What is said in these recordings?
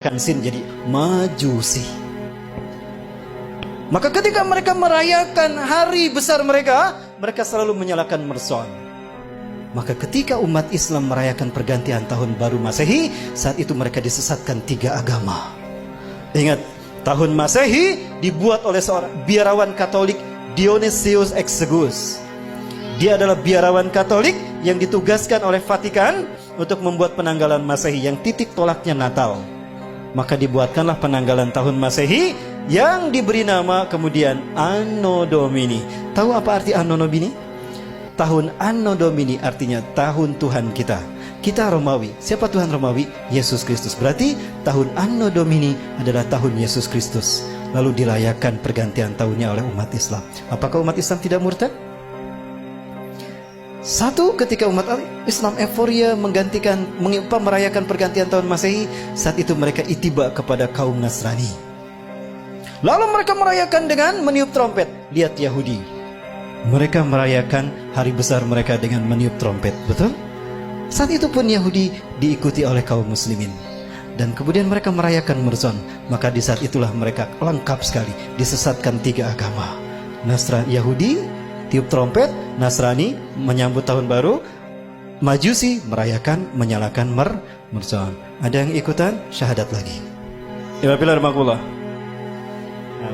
Sin jadi Majusi. Maka ketika mereka merayakan hari besar mereka, mereka selalu menyalakan mercon. Maka ketika umat Islam merayakan pergantian tahun baru Masehi, saat itu mereka disesatkan tiga agama. Ingat, tahun Masehi dibuat oleh seorang biarawan Katolik, Dionysius Exiguus. Dia adalah biarawan Katolik yang ditugaskan oleh Vatikan untuk membuat penanggalan Masehi yang titik tolaknya Natal. Maka dibuatkanlah penanggalan tahun Masehi yang diberi nama kemudian Anno Domini. Tahu apa arti Anno Domini? Tahun Anno Domini artinya tahun Tuhan kita. Kita Romawi. Siapa Tuhan Romawi? Yesus Kristus. Berarti tahun Anno Domini adalah tahun Yesus Kristus. Lalu dirayakan pergantian tahunnya oleh umat Islam. Apakah umat Islam tidak murtad? Satu, ketika umat Islam euforia merayakan pergantian tahun Masehi, saat itu mereka itiba kepada kaum Nasrani. Lalu mereka merayakan dengan meniup trompet. Lihat Yahudi, mereka merayakan hari besar mereka dengan meniup trompet, betul? Saat itu pun Yahudi diikuti oleh kaum muslimin. Dan kemudian mereka merayakan Mercon. Maka di saat itulah mereka lengkap sekali, disesatkan tiga agama. Yahudi tiup trompet, Nasrani menyambut tahun baru, Majusi merayakan, menyalakan Mercon. Ada yang ikutan? Syahadat lagi. Nah,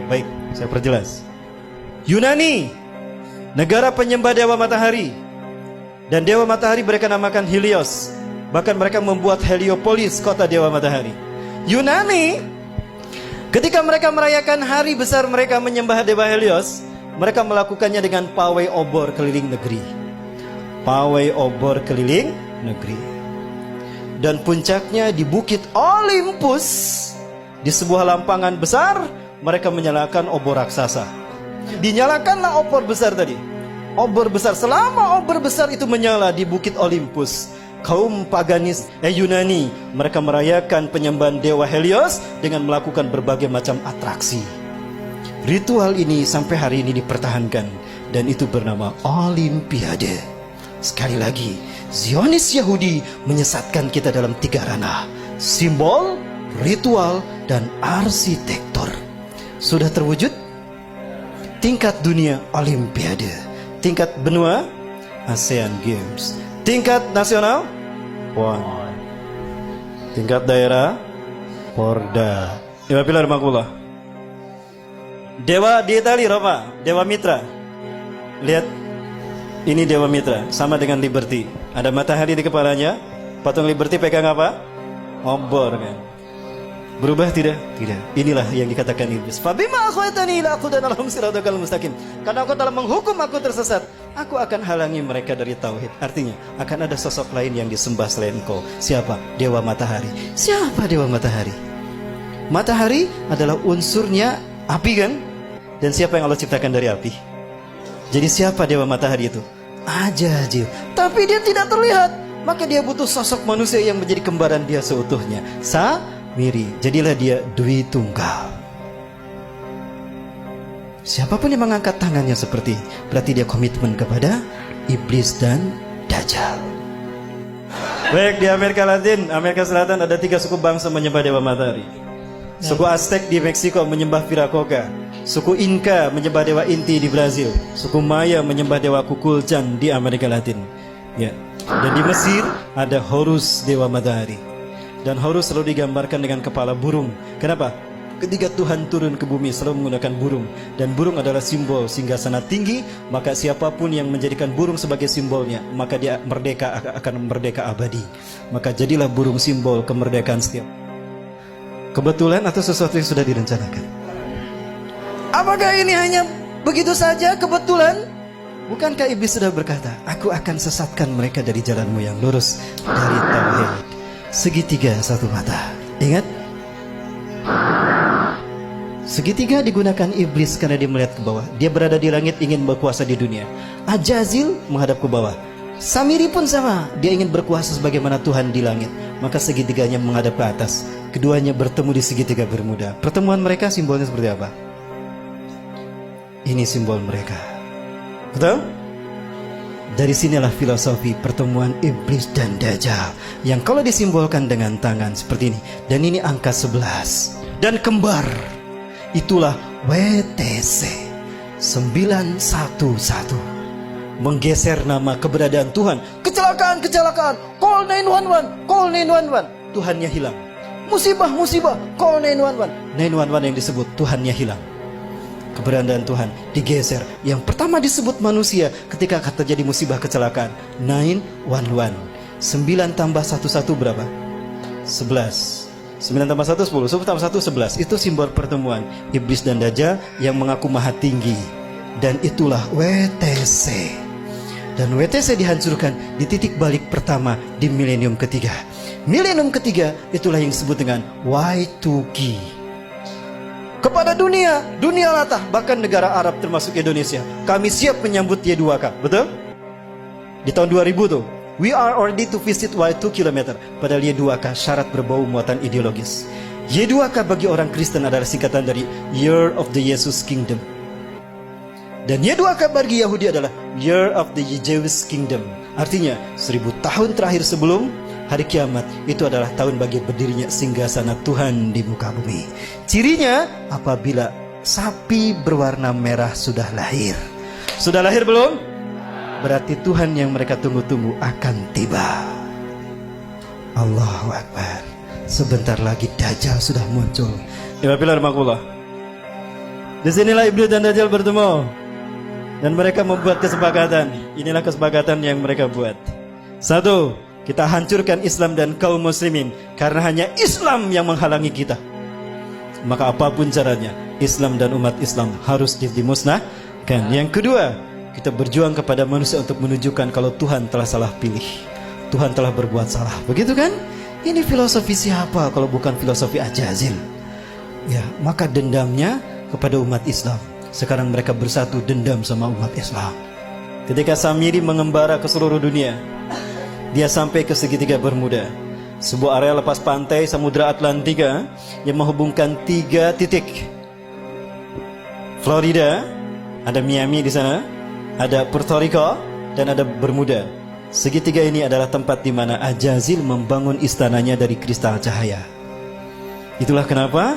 baik, saya perjelas. Yunani, negara penyembah dewa matahari. Dan dewa matahari mereka namakan Helios. Bahkan mereka membuat Heliopolis, kota dewa matahari. Yunani, ketika mereka merayakan hari besar mereka menyembah dewa Helios, mereka melakukannya dengan pawai obor keliling negeri. Pawai obor keliling negeri. Dan puncaknya di Bukit Olympus, di sebuah lampangan besar, mereka menyalakan obor raksasa. Dinyalakanlah obor besar tadi. Obor besar, selama obor besar itu menyala di Bukit Olympus, kaum paganis Yunani, mereka merayakan penyembahan dewa Helios dengan melakukan berbagai macam atraksi. Ritual ini sampai hari ini dipertahankan, dan itu bernama Olimpiade. Sekali lagi, Zionis Yahudi menyesatkan kita dalam tiga ranah: simbol, ritual, dan arsitektur. Sudah terwujud? Tingkat dunia Olimpiade, tingkat benua ASEAN Games, tingkat nasional PON, tingkat daerah Porda. Dewa di Itali, Roma, Dewa Mitra. Lihat, ini Dewa Mitra, sama dengan Liberty. Ada matahari di kepalanya. Patung Liberty pegang apa? Obor, kan? Berubah tidak? Tidak. Inilah yang dikatakan iblis. Fabima akhwatani ila aqudanalhum siratal mustaqim. Karena engkau telah menghukum aku tersesat, aku akan halangi mereka dari tauhid. Artinya, akan ada sosok lain yang disembah selain engkau. Siapa? Dewa Matahari. Siapa Dewa Matahari? Matahari adalah unsurnya api, kan? Dan siapa yang Allah ciptakan dari api? Jadi siapa Dewa Matahari itu? Ajajil. Tapi dia tidak terlihat. Maka dia butuh sosok manusia yang menjadi kembaran dia seutuhnya. Samiri. Jadilah dia Dwi Tunggal. Siapapun yang mengangkat tangannya seperti, berarti dia komitmen kepada iblis dan Dajjal. Baik, di Amerika Latin, Amerika Selatan ada 3 suku bangsa menyembah Dewa Matahari. Suku Aztec di Meksiko menyembah Viracocha. Suku Inca menyembah dewa Inti di Brazil. Suku Maya menyembah dewa Kukulcan di Amerika Latin. Ya. Dan di Mesir ada Horus, dewa matahari. Dan Horus selalu digambarkan dengan kepala burung. Kenapa? Ketika Tuhan turun ke bumi selalu menggunakan burung. Dan burung adalah simbol singgasana tinggi. Maka siapapun yang menjadikan burung sebagai simbolnya, maka dia akan merdeka abadi. Maka jadilah burung simbol kemerdekaan setiap. Kebetulan atau sesuatu yang sudah direncanakan? Apakah ini hanya begitu saja kebetulan? Bukankah iblis sudah berkata, aku akan sesatkan mereka dari jalanmu yang lurus, dari tauhid. Segitiga satu mata. Ingat? Segitiga digunakan iblis karena dia melihat ke bawah. Dia berada di langit ingin berkuasa di dunia. Ajazil menghadap ke bawah. Samiri pun sama, dia ingin berkuasa sebagaimana Tuhan di langit. Maka segitiganya menghadap ke atas. Keduanya bertemu di segitiga Bermuda. Pertemuan mereka simbolnya seperti apa? Ini simbol mereka. Betul? Dari sinilah filosofi pertemuan iblis dan Dajjal, yang kalau disimbolkan dengan tangan seperti ini. Dan ini angka 11. Dan kembar, itulah WTC 911. Menggeser nama keberadaan Tuhan. Kecelakaan, kecelakaan, call 911, call 911. Tuhannya hilang. Musibah, musibah, call 911. 911 yang disebut, Tuhannya hilang. Keberadaan Tuhan digeser. Yang pertama disebut manusia ketika terjadi musibah kecelakaan, 911. 9 tambah 11 berapa? 11. 9 tambah 1 10. 10 tambah 1 11. Itu simbol pertemuan iblis dan Dajjal yang mengaku maha tinggi. Dan itulah WTC. Dan WTC dihancurkan di titik balik pertama di milenium ketiga. Milenium ketiga itulah yang disebut dengan Y2K. Kepada dunia latah, bahkan negara Arab termasuk Indonesia, kami siap menyambut Y2K, betul? Di tahun 2000 tuh, we are ready to visit Y2 km. Padahal Y2K syarat berbau muatan ideologis. Y2K bagi orang Kristen adalah singkatan dari Year of the Jesus Kingdom. Dan Y2K bagi Yahudi adalah Year of the Jewish Kingdom. Artinya 1000 tahun terakhir sebelum hari kiamat, itu adalah tahun bagi berdirinya singgasana Tuhan di muka bumi. Cirinya apabila sapi berwarna merah sudah lahir. Sudah lahir belum? Berarti Tuhan yang mereka tunggu-tunggu akan tiba. Allahu Akbar. Sebentar lagi Dajjal sudah muncul. Disinilah iblis dan Dajjal bertemu. Dan mereka membuat kesepakatan. Inilah kesepakatan yang mereka buat. 1. Kita hancurkan Islam dan kaum muslimin, karena hanya Islam yang menghalangi kita. Maka apapun caranya, Islam dan umat Islam harus dimusnahkan. Yang kedua, kita berjuang kepada manusia untuk menunjukkan kalau Tuhan telah salah pilih. Tuhan telah berbuat salah. Begitu kan? Ini filosofi siapa kalau bukan filosofi Ajazil? Ya, maka dendamnya kepada umat Islam. Sekarang mereka bersatu dendam sama umat Islam. Ketika Samiri mengembara ke seluruh dunia, dia sampai ke segitiga Bermuda, sebuah area lepas pantai Samudra Atlantika yang menghubungkan 3 titik. Florida, ada Miami di sana, ada Puerto Rico, dan ada Bermuda. Segitiga ini adalah tempat di mana Ajazil membangun istananya dari kristal cahaya. Itulah kenapa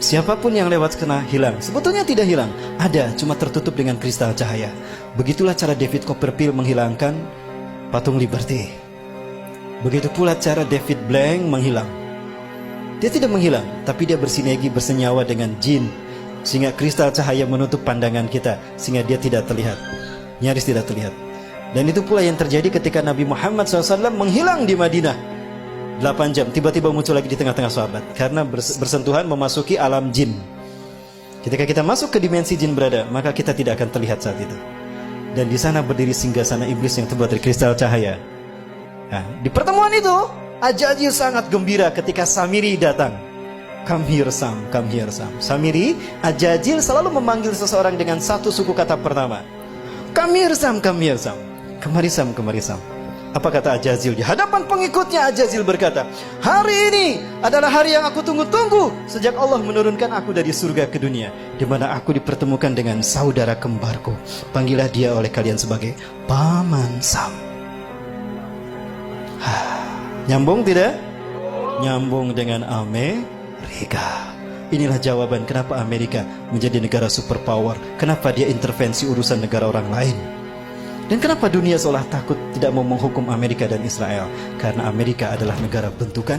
siapapun yang lewat kena hilang. Sebetulnya tidak hilang, ada, cuma tertutup dengan kristal cahaya. Begitulah cara David Copperfield menghilangkan patung Liberty. Begitu pula cara David Blank menghilang. Dia tidak menghilang, tapi dia bersinergi, bersenyawa dengan jin, sehingga kristal cahaya menutup pandangan kita, sehingga dia tidak terlihat, nyaris tidak terlihat. Dan itu pula yang terjadi ketika Nabi Muhammad SAW menghilang di Madinah 8 jam, tiba-tiba muncul lagi di tengah-tengah sahabat, karena bersentuhan memasuki alam jin. Ketika kita masuk ke dimensi jin berada, maka kita tidak akan terlihat saat itu. Dan di sana berdiri singgasana iblis yang terbuat dari kristal cahaya. Nah, di pertemuan itu Ajazil sangat gembira ketika Samiri datang. Come here Sam, come here Sam. Samiri, Ajazil selalu memanggil seseorang dengan satu suku kata pertama. Come here Sam, come here Sam. Kemari Sam, kemari Sam. Apa kata Ajazil? Di hadapan pengikutnya Ajazil berkata, hari ini adalah hari yang aku tunggu-tunggu sejak Allah menurunkan aku dari surga ke dunia, di mana aku dipertemukan dengan saudara kembarku. Panggillah dia oleh kalian sebagai Paman Sam. Nyambung tidak? Nyambung dengan Amerika. Inilah jawaban kenapa Amerika menjadi negara superpower. Kenapa dia intervensi urusan negara orang lain. Dan kenapa dunia seolah takut tidak mau menghukum Amerika dan Israel? Karena Amerika adalah negara bentukan